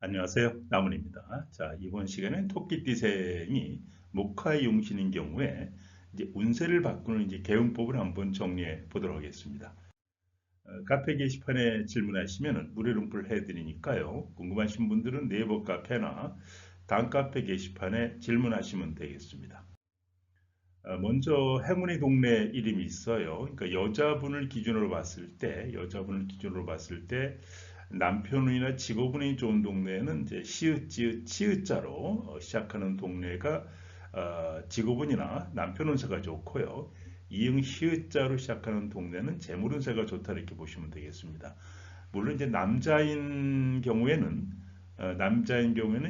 안녕하세요. 나문입니다. 자, 이번 시간엔 토끼띠생이 목화의 용신인 경우에 이제 운세를 바꾸는 이제 개운법을 한번 정리해 보도록 하겠습니다. 카페 게시판에 질문하시면 무료 룸플 해드리니까요. 궁금하신 분들은 네이버 카페나 단카페 게시판에 질문하시면 되겠습니다. 먼저 행운의 동네 이름이 있어요. 그러니까 여자분을 기준으로 봤을 때 남편이나 직업운이 좋은 동네는 이제 시읒, 지읒, 치읒자로 시작하는 동네가 직업운이나 남편 운세가 좋고요. 이응 히읗자로 시작하는 동네는 재물 운세가 좋다 이렇게 보시면 되겠습니다. 물론 이제 남자인 경우에는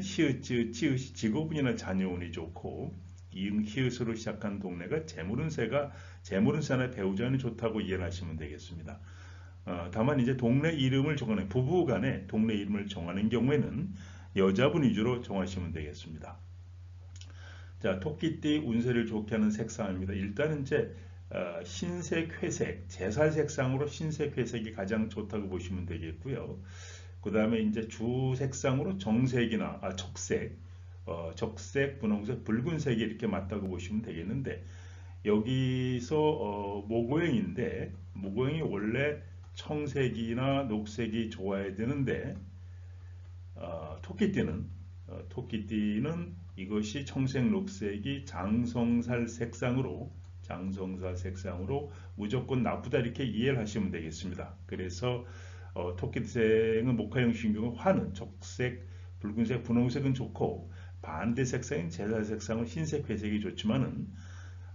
시읒, 지읒, 치읒이 직업운이나 자녀운이 좋고 이응 히읗으로 시작한 동네가 재물운세나 배우자운이 좋다고 이해하시면 되겠습니다. 다만 이제 동네 이름을 정하는 부부 간에 동네 이름을 정하는 경우에는 여자분 위주로 정하시면 되겠습니다. 자, 토끼띠 운세를 좋게 하는 색상입니다. 일단은 이제 흰색, 회색, 제살 색상으로 흰색, 회색이 가장 좋다고 보시면 되겠고요. 그 다음에 이제 주 색상으로 정색이나 적색, 적색, 분홍색, 붉은색이 이렇게 맞다고 보시면 되겠는데 여기서 모고형인데 모고형이 원래 청색이나 녹색이 좋아야 되는데 토끼띠는 이것이 청색 녹색이 장성살 색상으로 무조건 나쁘다 이렇게 이해를 하시면 되겠습니다. 그래서 토끼띠생은 목화형 신경은 화는 적색, 붉은색, 분홍색은 좋고 반대 색상인 제살 색상은 흰색, 회색이 좋지만은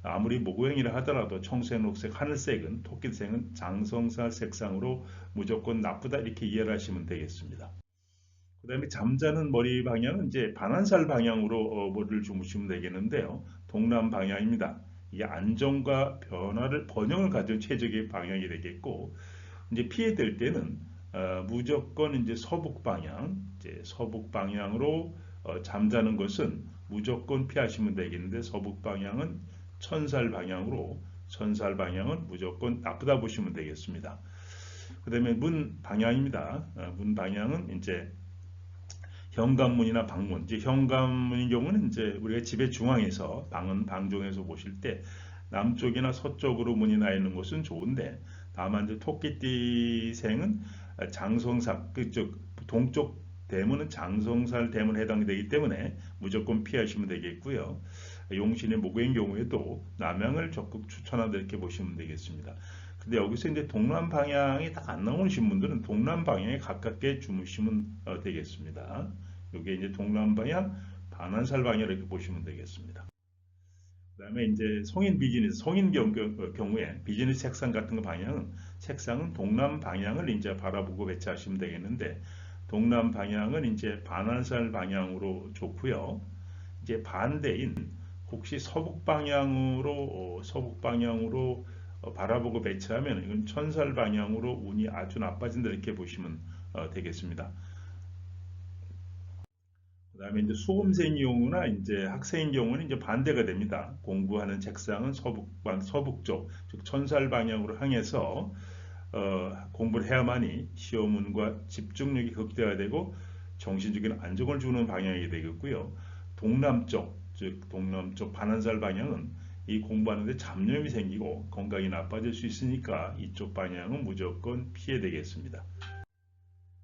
아무리 모고형이라 하더라도 청색, 녹색, 하늘색은 토끼색은 장성살 색상으로 무조건 나쁘다 이렇게 이해를 하시면 되겠습니다. 그 다음에 잠자는 머리 방향은 이제 반환살 방향으로 머리를 주무시면 되겠는데요. 동남 방향입니다. 이게 안정과 번영을 가진 최적의 방향이 되겠고 이제 피해될 때는 무조건 이제 서북 방향으로 잠자는 것은 무조건 피하시면 되겠는데 서북 방향은 천살 방향은 무조건 나쁘다 보시면 되겠습니다. 그 다음에 문 방향입니다. 문 방향은 이제 현관문이나 방문, 이제 현관문인 경우는 이제 우리가 집의 중앙에서 방종에서 보실 때 남쪽이나 서쪽으로 문이 나 있는 것은 좋은데 다만 이제 토끼띠생은 장성사 그쪽 동쪽 대문은 장성살 대문에 해당이 되기 때문에 무조건 피하시면 되겠고요. 용신의 목요인 경우에도 남향을 적극 추천한다 이렇게 보시면 되겠습니다. 근데 여기서 이제 동남 방향이 딱 안 나오신 분들은 동남 방향에 가깝게 주무시면 되겠습니다. 이게 이제 동남 방향, 반환살 방향 이렇게 보시면 되겠습니다. 그다음에 이제 성인 경우에 비즈니스 책상 같은 거 책상은 동남 방향을 이제 바라보고 배치하시면 되겠는데 동남 방향은 이제 반환살 방향으로 좋고요. 이제 반대인 혹시 서북 방향으로 바라보고 배치하면 이건 천살 방향으로 운이 아주 나빠진다 이렇게 보시면 되겠습니다. 그다음에 이제 수험생 경우나 이제 학생인 경우는 이제 반대가 됩니다. 공부하는 책상은 서북쪽, 즉 천살 방향으로 향해서 공부를 해야만이 시험운과 집중력이 극대화되고 정신적인 안정을 주는 방향이 되겠고요. 동남쪽 반환살 방향은 이 공부하는데 잡념이 생기고 건강이 나빠질 수 있으니까 이쪽 방향은 무조건 피해야 되겠습니다.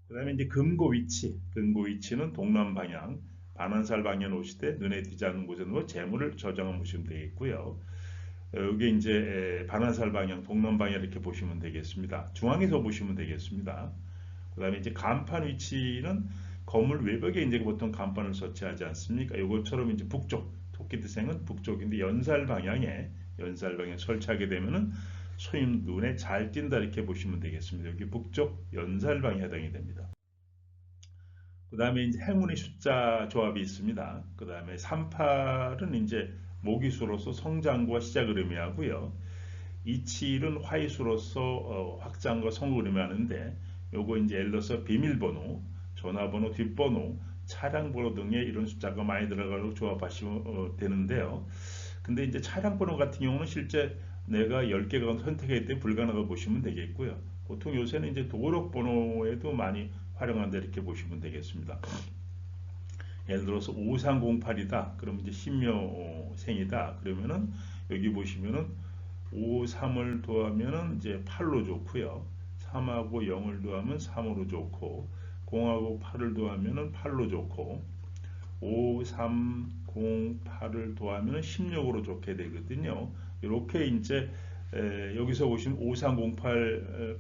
그 다음에 이제 금고 위치는 동남 방향, 반환살 방향 오실 때 눈에 띄지 않는 곳에 놓 재물을 저장해 보시면 되겠고요. 여기 이제 반환살 방향, 동남 방향 이렇게 보시면 되겠습니다. 중앙에서 보시면 되겠습니다. 그 다음에 이제 간판 위치는 건물 외벽에 이제 보통 간판을 설치하지 않습니까? 이것처럼 이제 토끼띠생은 북쪽인데 연살 방향에 설치하게 되면은 소위 눈에 잘 띈다 이렇게 보시면 되겠습니다. 여기 북쪽 연살 방향에 해당이 됩니다. 그 다음에 이제 행운의 숫자 조합이 있습니다. 그 다음에 38은 이제 모기수로서 성장과 시작을 의미하고요. 27은 화이수로서 확장과 성을 의미하는데 요거 이제 예를 들어서 비밀번호, 전화번호, 뒷번호, 차량번호 등의 이런 숫자가 많이 들어가고 조합하시면 되는데요. 근데 이제 차량번호 같은 경우는 실제 내가 10개가 선택할 때 불가능하다고 보시면 되겠고요. 보통 요새는 이제 도어록번호에도 많이 활용한다 이렇게 보시면 되겠습니다. 예를 들어서 5308이다. 그럼 이제 신묘생이다. 그러면은 여기 보시면은 5, 3을 더하면은 이제 8로 좋고요. 3하고 0을 더하면 3으로 좋고 0하고 8을 더하면은 8로 좋고 5, 3, 0, 8을 더하면 16으로 좋게 되거든요. 이렇게 이제 여기서 보시면 5308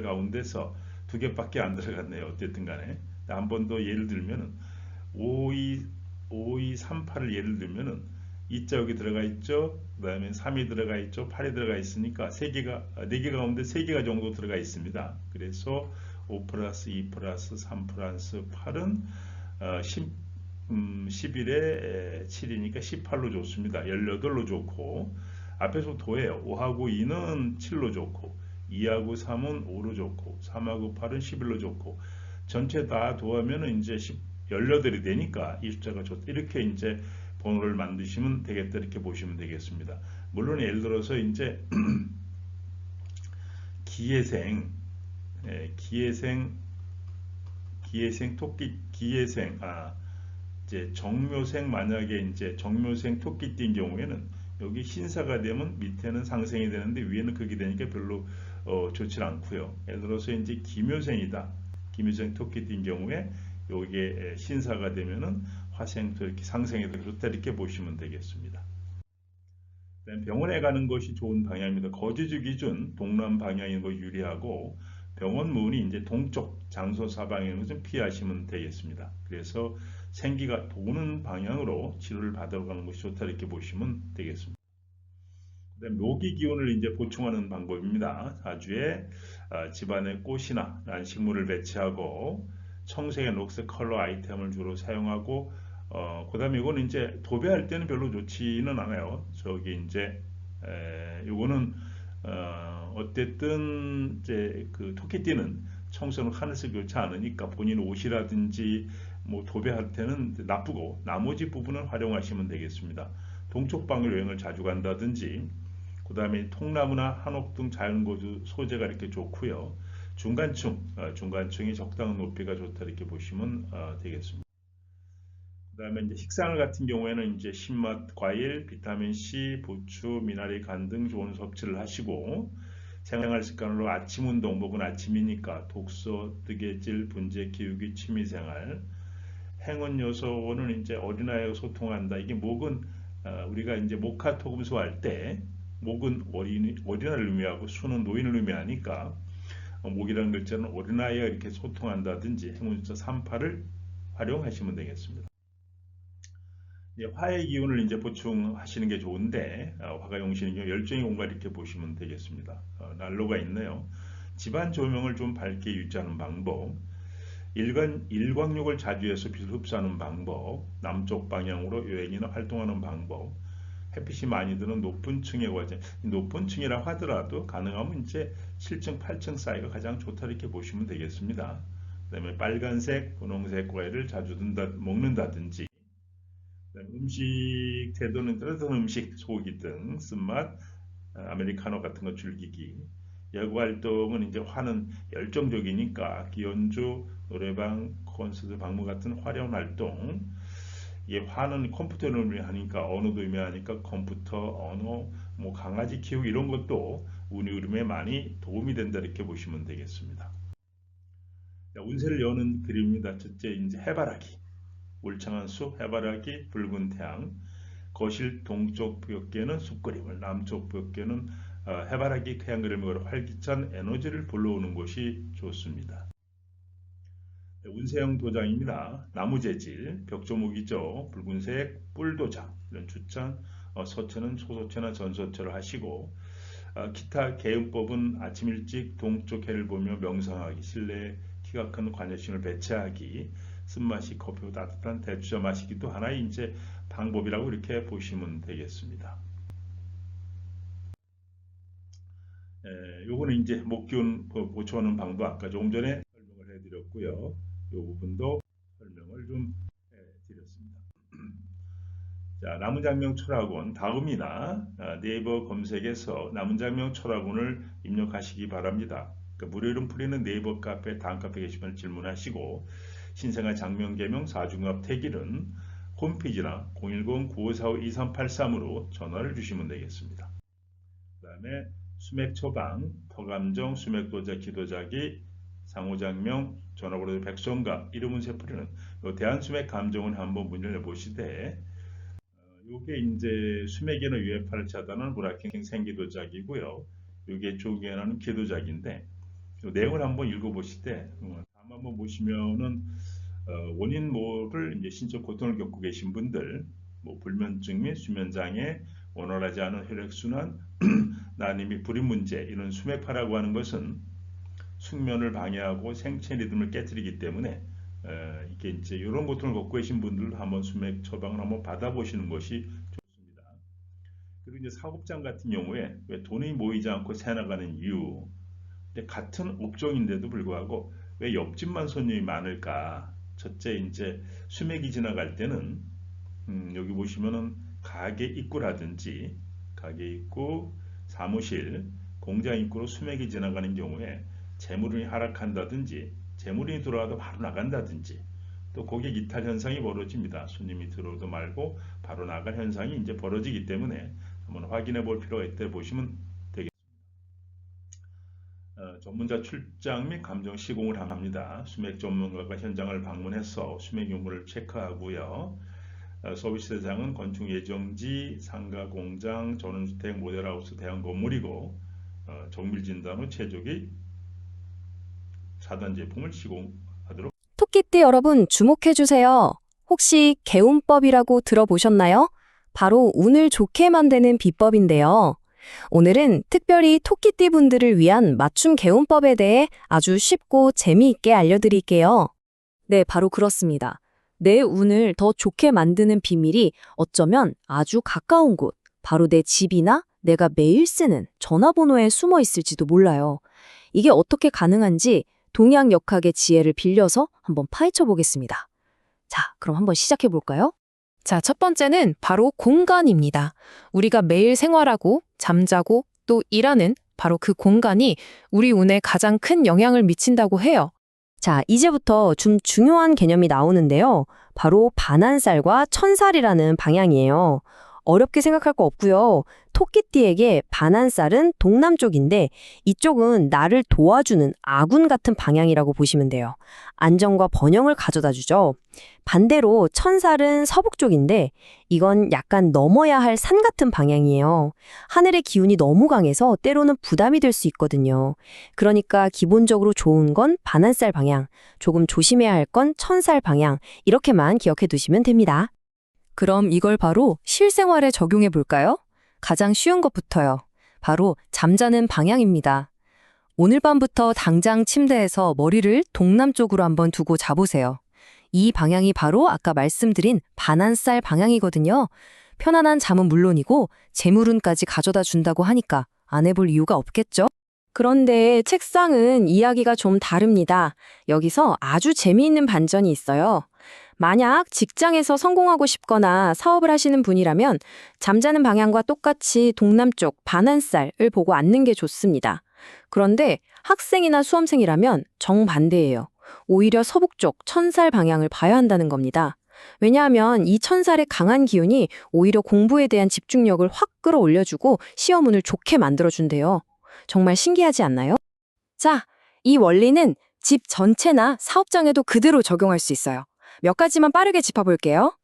가운데서 두 개밖에 안 들어갔네요. 어쨌든 간에 한 번 더 예를 들면은 5238을 예를 들면은 2자 여기 들어가 있죠. 그 다음에 3이 들어가 있죠. 8이 들어가 있으니까 4개 가운데 3개가 정도 들어가 있습니다. 그래서 5 플러스 2 플러스 3 플러스 8은 11에 7이니까 18로 좋습니다. 18로 좋고 앞에서 도해요. 5하고 2는 7로 좋고 2하고 3은 5로 좋고 3하고 8은 11로 좋고 전체 다 도하면 이제 18이 되니까 이 숫자가 좋다. 이렇게 이제 번호를 만드시면 되겠다. 이렇게 보시면 되겠습니다. 물론 예를 들어서 이제 기예생, 토끼, 이제 정묘생 만약에 이제 정묘생 토끼띠인 경우에는 여기 신사가 되면 밑에는 상생이 되는데 위에는 극이 되니까 별로 좋지 않고요. 예를 들어서 이제 기묘생이다. 기묘생 토끼띠인 경우에 여기에 신사가 되면은 화생도 이렇게 상생이 되고 좋다 이렇게 보시면 되겠습니다. 병원에 가는 것이 좋은 방향입니다. 거주지 기준 동남 방향인 거 유리하고 병원 문이 이제 동쪽 장소 사방인 것은 피하시면 되겠습니다. 그래서 생기가 도는 방향으로 치료를 받으러 가는 것이 좋다 이렇게 보시면 되겠습니다. 그다음에 묘기 기운을 이제 보충하는 방법입니다. 사주에 집안에 꽃이나 식물을 배치하고 청색의 녹색 컬러 아이템을 주로 사용하고 그다음에 이거는 이제 도배할 때는 별로 좋지는 않아요. 저기 이제 요거는 어쨌든 이제 그 토끼띠는 청소는 하늘색 좋지 않으니까 본인 옷이라든지 뭐 도배할 때는 나쁘고 나머지 부분은 활용하시면 되겠습니다. 동쪽 방으로 여행을 자주 간다든지 그 다음에 통나무나 한옥 등 자연고주 소재가 이렇게 좋고요. 중간층이 적당한 높이가 좋다 이렇게 보시면 되겠습니다. 그 다음에 이제 식상을 같은 경우에는 이제 신맛 과일, 비타민 C, 부추, 미나리, 간 등 좋은 섭취를 하시고 생활 습관으로 아침 운동, 목은 아침이니까 독서, 뜨개질, 분재, 키우기, 취미생활, 행운 요소는 이제 어린아이와 소통한다. 이게 목은 우리가 이제 목화토금수 할 때 목은 어린아이를 의미하고 수는 노인을 의미하니까 목이라는 글자는 어린아이와 이렇게 소통한다든지 행운 숫자 38을 활용하시면 되겠습니다. 화의 기운을 이제 보충하시는 게 좋은데 화가 용신인 경우 열정의 공간 이렇게 보시면 되겠습니다. 난로가 있네요. 집안 조명을 좀 밝게 유지하는 방법, 일광욕을 자주 해서 빛을 흡수하는 방법, 남쪽 방향으로 여행이나 활동하는 방법, 햇빛이 많이 드는 높은 층에 과제, 높은 층이라 하더라도 가능하면 이제 7층, 8층 사이가 가장 좋다 이렇게 보시면 되겠습니다. 그 다음에 빨간색, 분홍색 과일을 자주 먹는다든지 음식 태도는 따뜻한 음식, 소고기 등 쓴맛, 아메리카노 같은 거 즐기기. 야구 활동은 이제 화는 열정적이니까 기연주, 노래방, 콘서트, 방문 같은 화려한 활동. 이 화는 컴퓨터를 의미하니까 언어도 의미하니까 컴퓨터, 언어, 뭐 강아지 키우기 이런 것도 운의 흐름에 많이 도움이 된다 이렇게 보시면 되겠습니다. 운세를 여는 그림입니다. 첫째 이제 해바라기. 울창한 숲, 해바라기, 붉은 태양, 거실 동쪽 벽계는 숲그림을, 남쪽 벽계는 해바라기 태양 그림으로 활기찬 에너지를 불러오는 것이 좋습니다. 운세형 도장입니다. 나무 재질, 벽조목이죠. 붉은색 뿔도장, 이런 주찬, 서체는 소서체나 전서체를 하시고 기타 개음법은 아침 일찍 동쪽 해를 보며 명상하기, 실내에 키가 큰 관여심을 배치하기, 쓴맛이 커피보다 따뜻한 대추차 마시기도 하나의 이제 방법이라고 이렇게 보시면 되겠습니다. 요거는 이제 목기운 보충하는 방법 아까 조금 전에 설명을 해드렸고요. 이 부분도 설명을 좀 해드렸습니다. 자, 남은장명 철학원 다음이나 네이버 검색에서 남은장명 철학원을 입력하시기 바랍니다. 무료 이름 풀이는 네이버 카페 다음 카페 게시판을 질문하시고 신생아 장면 개명 4중갑 택일은 홈페이지나 010-9545-2383으로 전화를 주시면 되겠습니다. 그 다음에 수맥 처방, 토감정, 수맥도자, 기도자기, 상호장명, 전화번호 백성갑, 이름은 세풀이는 대한수맥 감정은 한번 문을 내보시되 요게 이제 수맥에는 유해파를 차단하는 브라킹 생기도작이고요. 요게 조기에는 기도작인데 요 내용을 한번 읽어보시되 한번 보시면은 원인 모를 이제 신체 고통을 겪고 계신 분들, 뭐 불면증 및 수면장애, 원활하지 않은 혈액순환, 난임 및 불임 문제, 이런 수맥파라고 하는 것은 숙면을 방해하고 생체 리듬을 깨뜨리기 때문에 이게 이제 이런 고통을 겪고 계신 분들 한번 수맥 처방을 한번 받아보시는 것이 좋습니다. 그리고 이제 사업장 같은 경우에 왜 돈이 모이지 않고 새나가는 이유, 근데 같은 업종인데도 불구하고 왜 옆집만 손님이 많을까? 첫째 이제 수맥이 지나갈 때는 여기 보시면은 가게 입구라든지 가게 입구, 사무실, 공장 입구로 수맥이 지나가는 경우에 재물운이 하락한다든지 재물운이 들어와도 바로 나간다든지 또 고객 이탈 현상이 벌어집니다. 손님이 들어오도 말고 바로 나갈 현상이 이제 벌어지기 때문에 한번 확인해 볼 필요가 있다 보시면 되겠습니다. 전문자 출장 및 감정 시공을 합니다. 수맥 전문가가 현장을 방문해서 수맥 유무를 체크하고요. 서비스 대상은 건축 예정지, 상가 공장, 전원주택, 모델하우스, 대형 건물이고 정밀 진단 후 최적의 차단 제품을 시공하도록. 토끼띠 여러분 주목해주세요. 혹시 개운법이라고 들어보셨나요? 바로 운을 좋게 만드는 비법인데요. 오늘은 특별히 토끼띠 분들을 위한 맞춤 개운법에 대해 아주 쉽고 재미있게 알려드릴게요. 네, 바로 그렇습니다. 내 운을 더 좋게 만드는 비밀이 어쩌면 아주 가까운 곳, 바로 내 집이나 내가 매일 쓰는 전화번호에 숨어 있을지도 몰라요. 이게 어떻게 가능한지 동양역학의 지혜를 빌려서 한번 파헤쳐 보겠습니다. 자, 그럼 한번 시작해 볼까요? 자, 첫 번째는 바로 공간입니다. 우리가 매일 생활하고 잠자고 또 일하는 바로 그 공간이 우리 운에 가장 큰 영향을 미친다고 해요. 자, 이제부터 좀 중요한 개념이 나오는데요. 바로 반한살과 천살이라는 방향이에요. 어렵게 생각할 거 없고요. 토끼띠에게 반한살은 동남쪽인데 이쪽은 나를 도와주는 아군 같은 방향이라고 보시면 돼요. 안정과 번영을 가져다 주죠. 반대로 천살은 서북쪽인데 이건 약간 넘어야 할 산 같은 방향이에요. 하늘의 기운이 너무 강해서 때로는 부담이 될 수 있거든요. 그러니까 기본적으로 좋은 건 반한살 방향, 조금 조심해야 할 건 천살 방향, 이렇게만 기억해 두시면 됩니다. 그럼 이걸 바로 실생활에 적용해 볼까요? 가장 쉬운 것부터요. 바로 잠자는 방향입니다. 오늘 밤부터 당장 침대에서 머리를 동남쪽으로 한번 두고 자보세요. 이 방향이 바로 아까 말씀드린 반한살 방향이거든요. 편안한 잠은 물론이고 재물운까지 가져다 준다고 하니까 안 해볼 이유가 없겠죠? 그런데 책상은 이야기가 좀 다릅니다. 여기서 아주 재미있는 반전이 있어요. 만약 직장에서 성공하고 싶거나 사업을 하시는 분이라면 잠자는 방향과 똑같이 동남쪽 반한살을 보고 앉는 게 좋습니다. 그런데 학생이나 수험생이라면 정반대예요. 오히려 서북쪽 천살 방향을 봐야 한다는 겁니다. 왜냐하면 이 천살의 강한 기운이 오히려 공부에 대한 집중력을 확 끌어올려주고 시험운을 좋게 만들어준대요. 정말 신기하지 않나요? 자, 이 원리는 집 전체나 사업장에도 그대로 적용할 수 있어요. 몇 가지만 빠르게 짚어볼게요.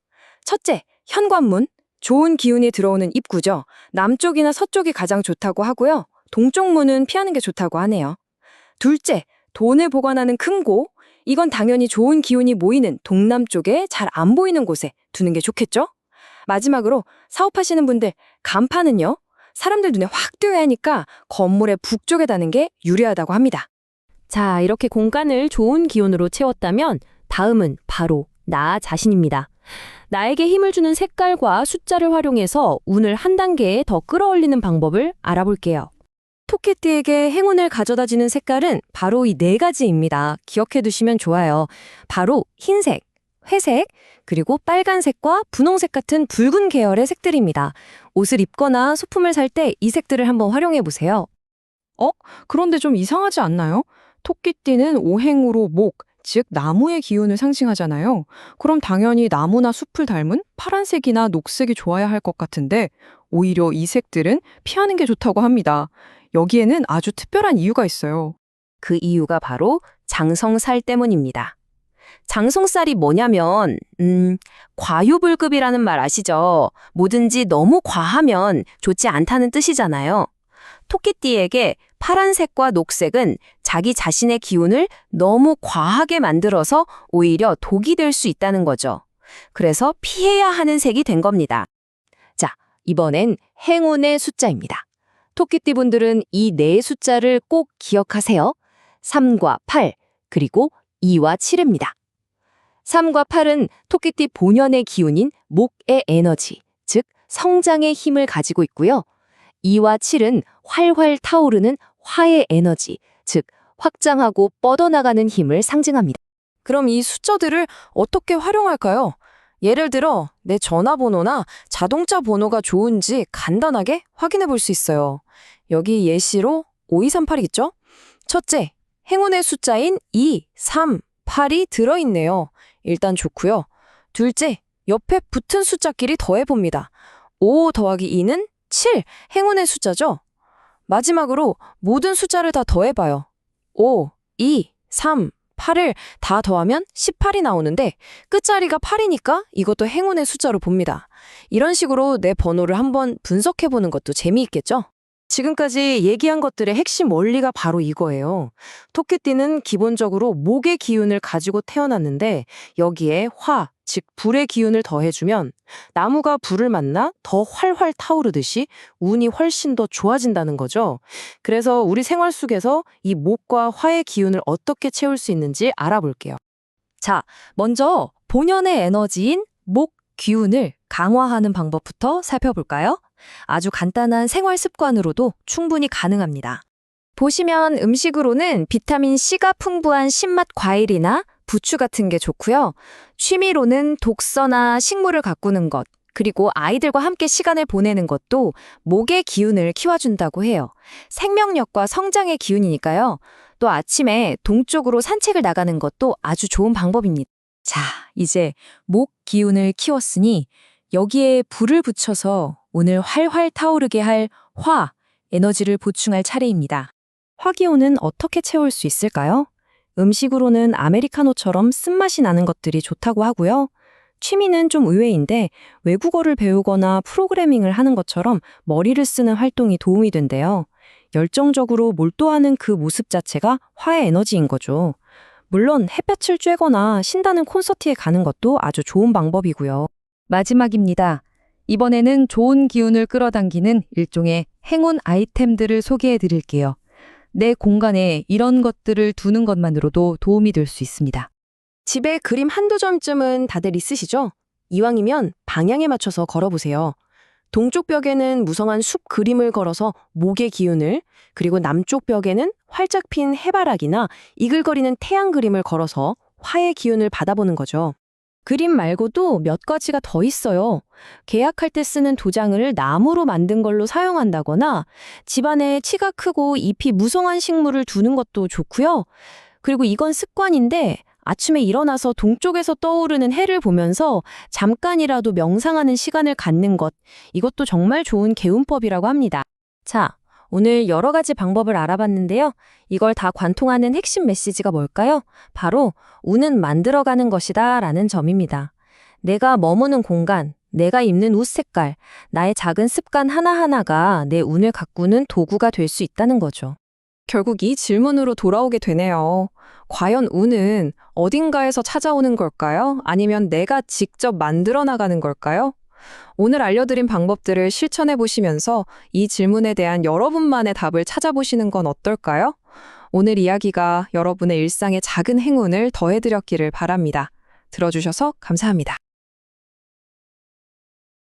첫째, 현관문. 좋은 기운이 들어오는 입구죠. 남쪽이나 서쪽이 가장 좋다고 하고요. 동쪽 문은 피하는 게 좋다고 하네요. 둘째, 돈을 보관하는 금고. 이건 당연히 좋은 기운이 모이는 동남쪽에 잘 안 보이는 곳에 두는 게 좋겠죠? 마지막으로 사업하시는 분들, 간판은요. 사람들 눈에 확 띄어야 하니까 건물의 북쪽에 다는 게 유리하다고 합니다. 자, 이렇게 공간을 좋은 기운으로 채웠다면 다음은 바로 나 자신입니다. 나에게 힘을 주는 색깔과 숫자를 활용해서 운을 한 단계 더 끌어올리는 방법을 알아볼게요. 토끼띠에게 행운을 가져다주는 색깔은 바로 이 4가지입니다. 기억해 두시면 좋아요. 바로 흰색, 회색, 그리고 빨간색과 분홍색 같은 붉은 계열의 색들입니다. 옷을 입거나 소품을 살 때 이 색들을 한번 활용해 보세요. 그런데 좀 이상하지 않나요? 토끼띠는 오행으로 목, 즉 나무의 기운을 상징하잖아요. 그럼 당연히 나무나 숲을 닮은 파란색이나 녹색이 좋아야 할 것 같은데 오히려 이 색들은 피하는 게 좋다고 합니다. 여기에는 아주 특별한 이유가 있어요. 그 이유가 바로 장성살 때문입니다. 장성살이 뭐냐면 과유불급이라는 말 아시죠? 뭐든지 너무 과하면 좋지 않다는 뜻이잖아요. 토끼띠에게 파란색과 녹색은 자기 자신의 기운을 너무 과하게 만들어서 오히려 독이 될 수 있다는 거죠. 그래서 피해야 하는 색이 된 겁니다. 자, 이번엔 행운의 숫자입니다. 토끼띠 분들은 이 네 숫자를 꼭 기억하세요. 3과 8, 그리고 2와 7입니다. 3과 8은 토끼띠 본연의 기운인 목의 에너지, 즉 성장의 힘을 가지고 있고요. 2와 7은 활활 타오르는 화의 에너지, 즉 확장하고 뻗어나가는 힘을 상징합니다. 그럼 이 숫자들을 어떻게 활용할까요? 예를 들어 내 전화번호나 자동차 번호가 좋은지 간단하게 확인해 볼 수 있어요. 여기 예시로 5238이겠죠? 첫째, 행운의 숫자인 2, 3, 8이 들어있네요. 일단 좋고요. 둘째, 옆에 붙은 숫자끼리 더해봅니다. 5 더하기 2는 7, 행운의 숫자죠? 마지막으로 모든 숫자를 다 더해봐요. 5, 2, 3, 8을 다 더하면 18이 나오는데 끝자리가 8이니까 이것도 행운의 숫자로 봅니다. 이런 식으로 내 번호를 한번 분석해보는 것도 재미있겠죠? 지금까지 얘기한 것들의 핵심 원리가 바로 이거예요. 토끼띠는 기본적으로 목의 기운을 가지고 태어났는데 여기에 화, 즉 불의 기운을 더해주면 나무가 불을 만나 더 활활 타오르듯이 운이 훨씬 더 좋아진다는 거죠. 그래서 우리 생활 속에서 이 목과 화의 기운을 어떻게 채울 수 있는지 알아볼게요. 자, 먼저 본연의 에너지인 목 기운을 강화하는 방법부터 살펴볼까요? 아주 간단한 생활 습관으로도 충분히 가능합니다. 보시면 음식으로는 비타민 C가 풍부한 신맛 과일이나 부추 같은 게 좋고요. 취미로는 독서나 식물을 가꾸는 것, 그리고 아이들과 함께 시간을 보내는 것도 목의 기운을 키워준다고 해요. 생명력과 성장의 기운이니까요. 또 아침에 동쪽으로 산책을 나가는 것도 아주 좋은 방법입니다. 자, 이제 목 기운을 키웠으니 여기에 불을 붙여서 오늘 활활 타오르게 할 화, 에너지를 보충할 차례입니다. 화기운은 어떻게 채울 수 있을까요? 음식으로는 아메리카노처럼 쓴맛이 나는 것들이 좋다고 하고요. 취미는 좀 의외인데 외국어를 배우거나 프로그래밍을 하는 것처럼 머리를 쓰는 활동이 도움이 된대요. 열정적으로 몰두하는 그 모습 자체가 화의 에너지인 거죠. 물론 햇볕을 쬐거나 신다는 콘서트에 가는 것도 아주 좋은 방법이고요. 마지막입니다. 이번에는 좋은 기운을 끌어당기는 일종의 행운 아이템들을 소개해 드릴게요. 내 공간에 이런 것들을 두는 것만으로도 도움이 될 수 있습니다. 집에 그림 한두 점쯤은 다들 있으시죠? 이왕이면 방향에 맞춰서 걸어보세요. 동쪽 벽에는 무성한 숲 그림을 걸어서 목의 기운을, 그리고 남쪽 벽에는 활짝 핀 해바라기나 이글거리는 태양 그림을 걸어서 화의 기운을 받아보는 거죠. 그림 말고도 몇 가지가 더 있어요. 계약할 때 쓰는 도장을 나무로 만든 걸로 사용한다거나 집안에 치가 크고 잎이 무성한 식물을 두는 것도 좋고요. 그리고 이건 습관인데 아침에 일어나서 동쪽에서 떠오르는 해를 보면서 잠깐이라도 명상하는 시간을 갖는 것, 이것도 정말 좋은 개운법이라고 합니다. 자, 오늘 여러 가지 방법을 알아봤는데요. 이걸 다 관통하는 핵심 메시지가 뭘까요? 바로 운은 만들어가는 것이다 라는 점입니다. 내가 머무는 공간, 내가 입는 옷 색깔, 나의 작은 습관 하나하나가 내 운을 가꾸는 도구가 될 수 있다는 거죠. 결국 이 질문으로 돌아오게 되네요. 과연 운은 어딘가에서 찾아오는 걸까요? 아니면 내가 직접 만들어 나가는 걸까요? 오늘 알려드린 방법들을 실천해 보시면서 이 질문에 대한 여러분만의 답을 찾아보시는 건 어떨까요? 오늘 이야기가 여러분의 일상에 작은 행운을 더해드렸기를 바랍니다. 들어주셔서 감사합니다.